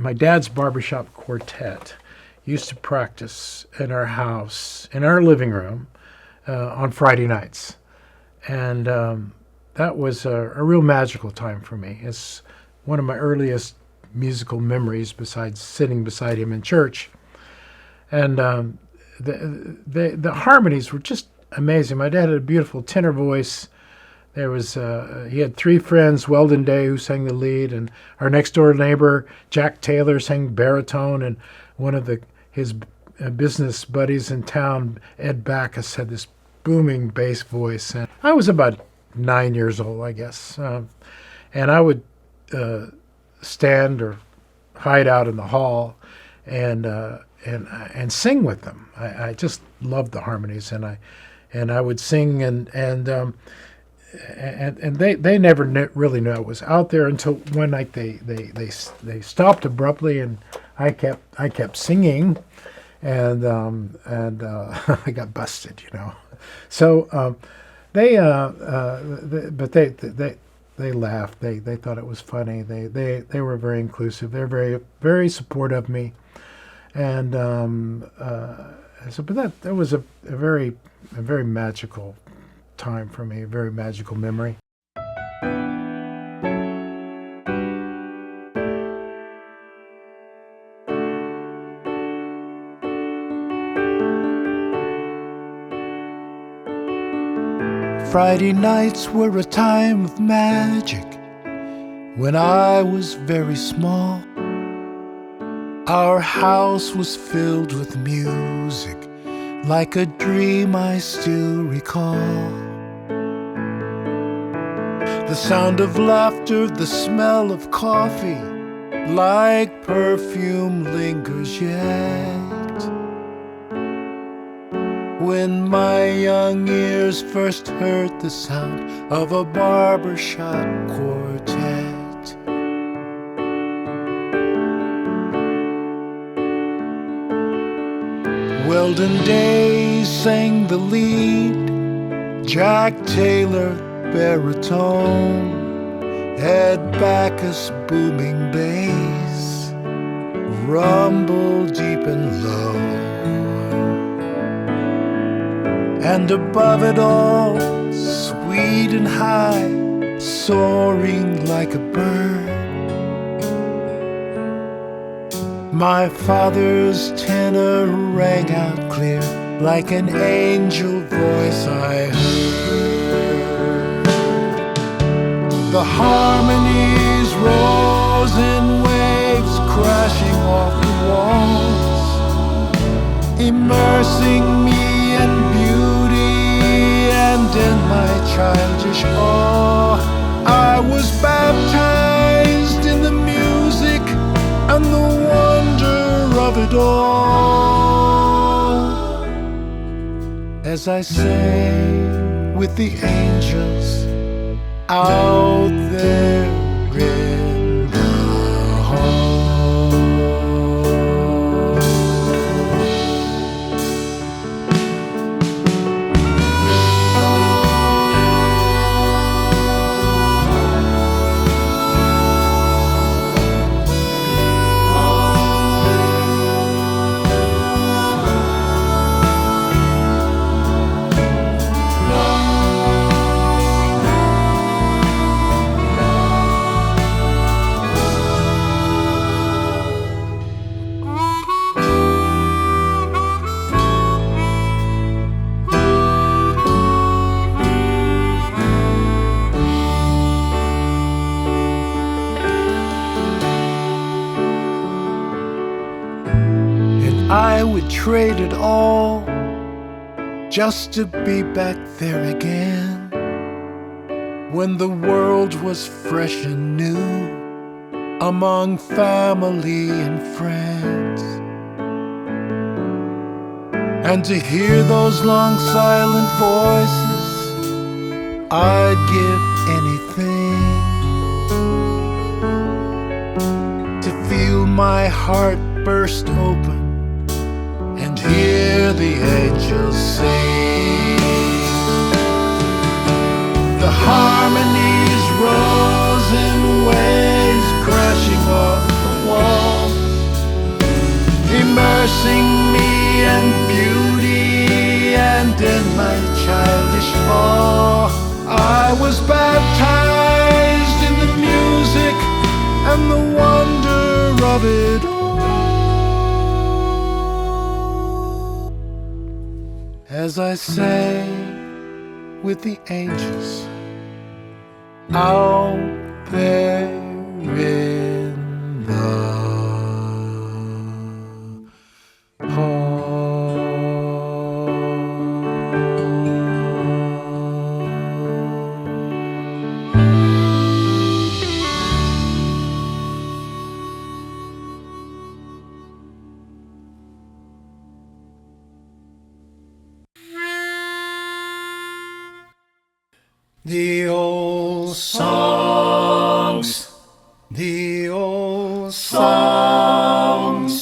my dad's barbershop quartet used to practice in our house, in our living room, on Friday nights. And that was a real magical time for me. It's one of my earliest musical memories besides sitting beside him in church. And the harmonies were just amazing. My dad had a beautiful tenor voice. There was he had three friends, Weldon who sang the lead, and our next door neighbor, Jack Taylor, sang baritone, and one of his business buddies in town, Ed Backus, had this booming bass voice. And I was about 9 years old, I guess, and I would stand or hide out in the hall and sing with them. I just loved the harmonies, and I would sing, and they never really knew I was out there until one night they stopped abruptly, and I kept singing, and I got busted, So they laughed. They thought it was funny. They were very inclusive. They're very, very supportive of me, and but that was a very magical time for me, a very magical memory. Friday nights were a time of magic when I was very small. Our house was filled with music, like a dream I still recall. The sound of laughter, the smell of coffee, like perfume lingers yet. When my young ears first heard the sound of a barbershop quartet. Weldon sang the lead, Jack Taylor baritone, Ed Backus booming bass, rumble deep and low. And above it all, sweet and high, soaring like a bird, my father's tenor rang out clear, like an angel voice I heard. The harmonies rose in waves, crashing off the walls, immersing me in beauty, and in my childish awe I was baptized in the music and the wonder of it all, as I sang with the angels out there in the hall. I would trade it all just to be back there again, when the world was fresh and new, among family and friends, and to hear those long silent voices, I'd give anything to feel my heart burst open and hear the angels sing. The harmonies rose in waves, crashing off the wall, nursing me in beauty and in my childish awe. I was baptized in the music and the wonder of it all. As I sang with the angels out there in the hall. The old songs, the old songs,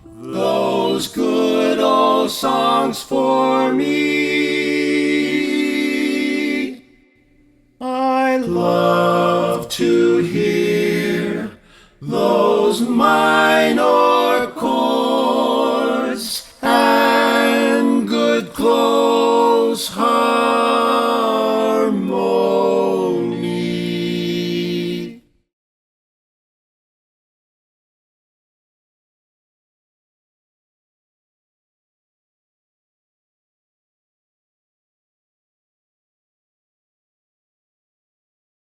those good old songs for me. I love to hear those minor chords and good close